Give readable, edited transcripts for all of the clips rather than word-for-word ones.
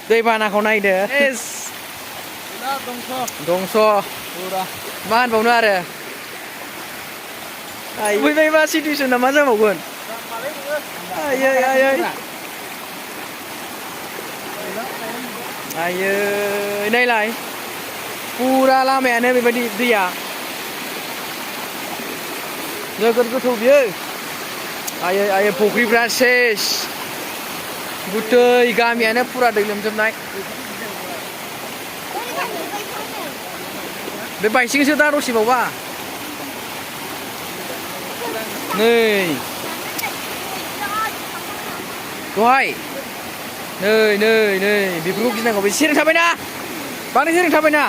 दैबानाखौ नायदो एस दंस' मा होनबावनो आरो फैबायबा सिटुवेसना मा जाबावगोन आयै आयै आयै नायलाय फुरा लामायानो बेबायदि दैया नोगोद गोथौ बियो आयै आयै फुख्रिफ्रा सेस गुथै गामियानो फुरा दै लोमजोबनाय बे बायसिंसो दा दसेबावबा नै दहाय नै नै नै बेफोरखौ गिनांगौ बे सेरें थाबायना बांद्राय सेरें थाबायना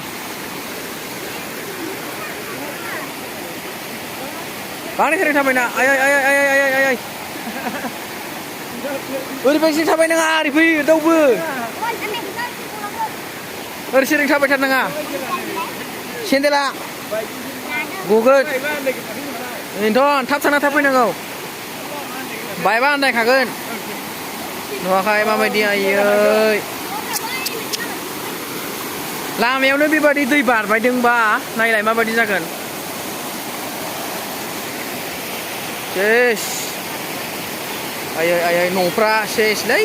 बांद्राय सेरें थाबायना आयै आयै आयै आयै आयै ओरैबायदि थाबाय नाङा ओरै फैयो दावबो ओरै सेरें थाबाय थारनाङा सेन्देला गगोन बेनोथ' थाब थांना थाब फैनांगौ बायबा आन्दायखागोन नुवाखै माबायदि आयै लामायावनो बेबादि दै बारबायदोंबा नायलाय माबायदि जागोन सेस आयै आयै न'फ्रा सेसलै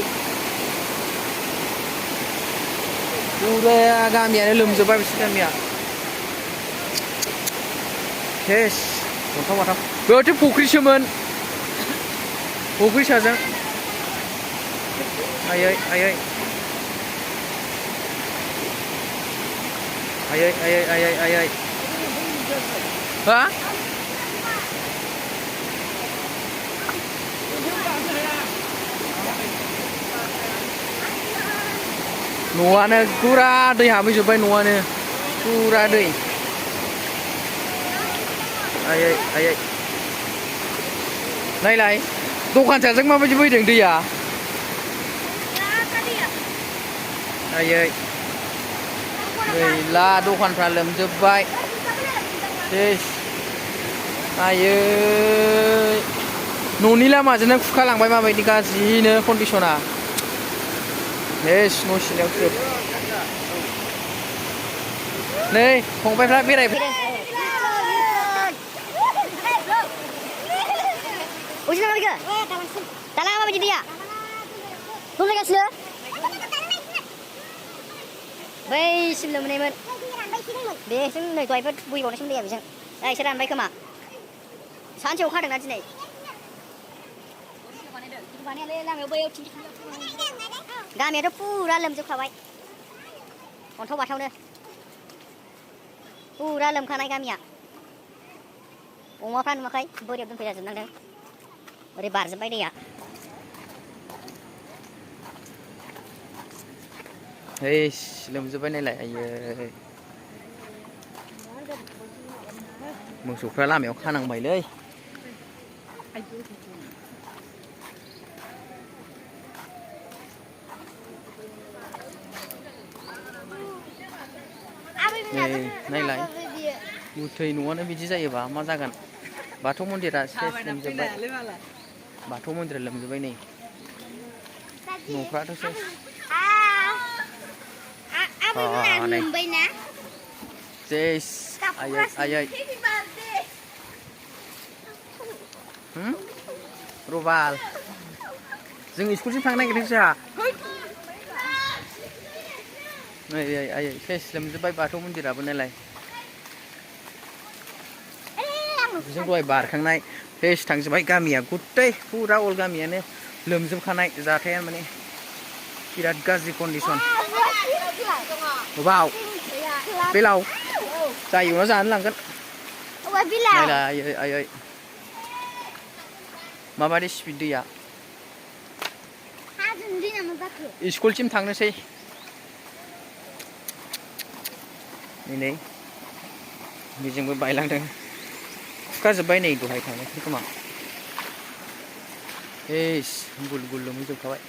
फुरा गामियानो लोमजोब्बाय बिसोर गामिया सेस अन्थाव बाथाव बेयावथ' फुख्रिसोमोन फुख्रि साजों आयै आयै आयै आयै आयै आयै हा न'आनो फुरा दै हाबहैजोब्बाय न'आनो फुरा दै आयै आयै नायलाय दखान साजों माबायदि फैदों दैया आयै गैला दखानफ्रा लोमजोब्बाय सेस आयै न'नि लामाजोंनो खुरखालांबाय माबायदि गाज्रिनो कन्डिसना सेस न' सिङाव सोब नै फंबायफ्रा बेरायफैदों उजिना माबायदि दालाङा माबायदि दैया दंलायगासिनो बैसिम लोमनायमोन बेजों नै दहायफोर बोहैबावनायसिम दैया बेजों दा एसे रानबाय खोमा सानसे अखा हादोंना दिनै गामियाथ' फुरा लोमजोबखाबाय अन्थाव बाथावनो फुरा लोमखानाय गामिया अमाफ्रा नुवाखै बोरियाव दोनफैजाजोबनांदों ओरै बारजोब्बाय दैया हेस लोमजोब्बाय नायलाय आयै मोसौफ्रा लामायाव खानांबायलै नै नायलाय गुथै न'आनो बिदि जायोबा मा जागोन बाथौ मन्दिरा सेस लोमजोब्बाय बाथौ मन्दिरा लोमजोब्बाय नै न'फ्राथ' सेस सेस आयै आयै रबाल जों स्कुलसिम थांनो नागिरदों जोंहा नै आयै सेस लोमजोब्बाय बाथौ मन्दिराबो नायलाय जों दहाय बारखांनाय सेस थांजोब्बाय गामिया गुथै फुरा अल गामियानो लोमजोबखानाय जाथाया माने बिराद गाज्रि कन्डिसन बाव बेलाव जायो उनाव जानो लांगोन नायलाय आयै आयै माबायदि स्पिड दैया स्कुलसिम थांनोसै नै बेजोंबो बायलांदों खुरखाजोब्बाय नै दहाय थांनायखौ खोमा एस गुल गुल लोमहैजोबखाबाय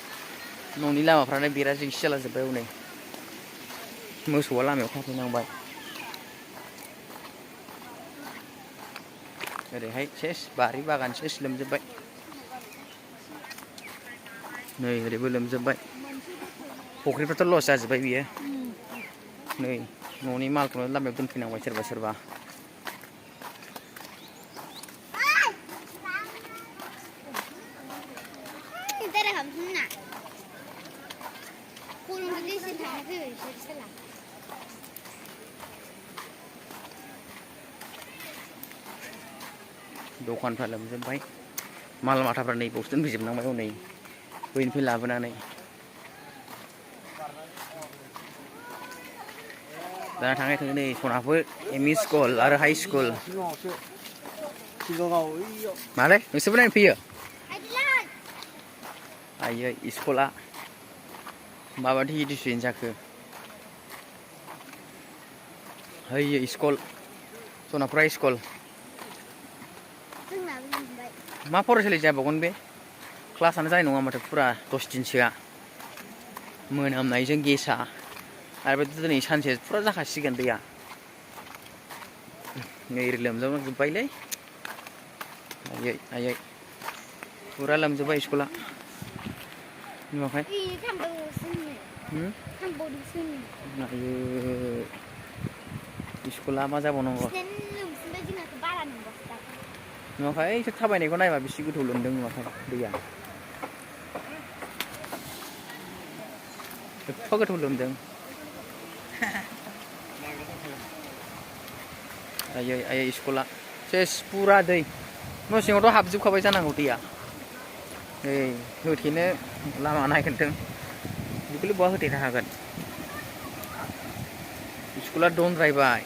न'नि लामाफ्रानो बेरा जेंसि जालाजोब्बाय हनै मोसौआ लामायाव खाफैनांबाय ओरैहाय सेस बारि बागान सेस लोमजोब्बाय नै ओरैबो लोमजोब्बाय फुख्रिफ्राथ' लस जाजोब्बाय बियो नै न'नि मालखौनो लामायाव दोनफैनांबाय सोरबा सोरबा दखानफ्रा लोमजोब्बाय माल माथाफ्रा नै बावसो दोनफैजोबनांबाय हनै बैनिफ्राय लाबोनानै दा थाङै थाङै नै सनापुर एमइ स्कुल आरो हाइ स्कुल मालै नोंसोरबो नायनो फैयो आयै स्कुला माबायदि डिसिजन जाखो हैयो स्कुल सनापुर हाइ स्कुल मा फरायसालि जाबावगोन बे क्लासानो जानाय नङा माथो फुरा 10 दिनसोआ मोनामनायजों गेसा आरो दिनै सानसे फुरा जाखासिगोन दैया नै लोमजोबनांजोब्बायलै आयै आयै फुरा लोमजोब्बाय स्कुला नुवाखै आयै स्कुला मा जाबावनांगौ नुवाखै एसे थाबायनायखौ नायबा बेसे गोथौ लोमदों नुवाखै दैया एफा गोथौ लोमदों आयै आयै स्कुला सेस फुरा दै न' सिङावथ' हाबजोबखाबाय जानांगौ दैया नै होथेनो लामा नागिरदों बेखौलाय बहा होथेनो हागोन स्कुला दनद्रायबाय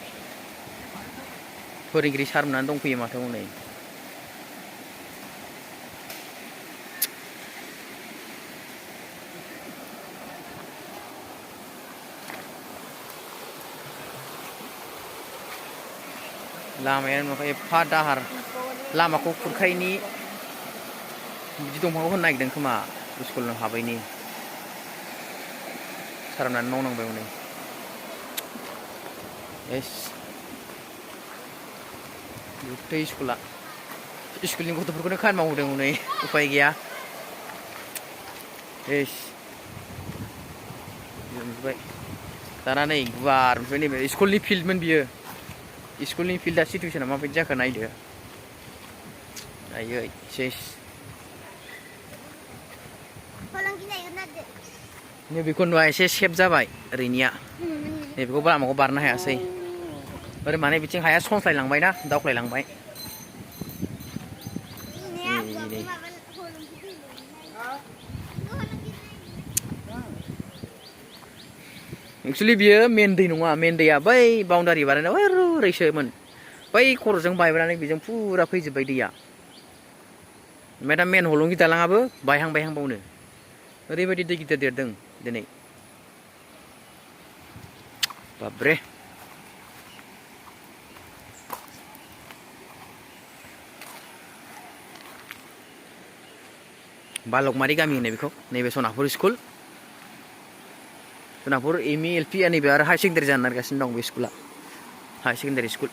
फोरोंगिरि सारमोनानो दंफैयो माथो हनै लामायानो नुवाखै एफा दाहार लामाखौ खुरखायैनि बिदि दंफांखौ होनो नागिरदों खोमा स्कुलाव हाबैनि सारमोनानो मावनांबाय हनै एस गुथै स्कुला स्कुलनि गथ'फोरखौनो खामानि मावदों हनै उफाय गैया एस लोमजोब्बाय दाना नै गुवार ओमफ्राय नैबे स्कुलनि फिल्डमोन बियो स्कुलनि फिल्डआ सिटुवेसना माबायदि जाखो नायदो आयै सेस नैबेखौ नुवा एसे सेफ जाबाय ओरैनिया नैबेखौ लामाखौ बारनो हायासै ओरै माने बिथिं हाया सनस्लायलांबाय ना दावख्लायलांबाय एक्सुवेलि बियो मेन दै नङा मेन दैया बै बाउन्डारि बारनायाव ओरैसोमोन बै खर'जों बायब्रानै बेजों फुरा फैजोब्बाय दैया ओमफ्राय दा मेन हलंगि दालाङाबो बायहांबावनो ओरैबायदि दै गिदिर देरदों दिनै बाब्रे बालकमारि गामि होनो बेखौ नैबे Sanapur school Sanapur ME LP नैबे आरो हायार सेकेन्डारि जानो नागिरगासिनो दं बे स्कुला हायार सेकेन्डारि स्कुल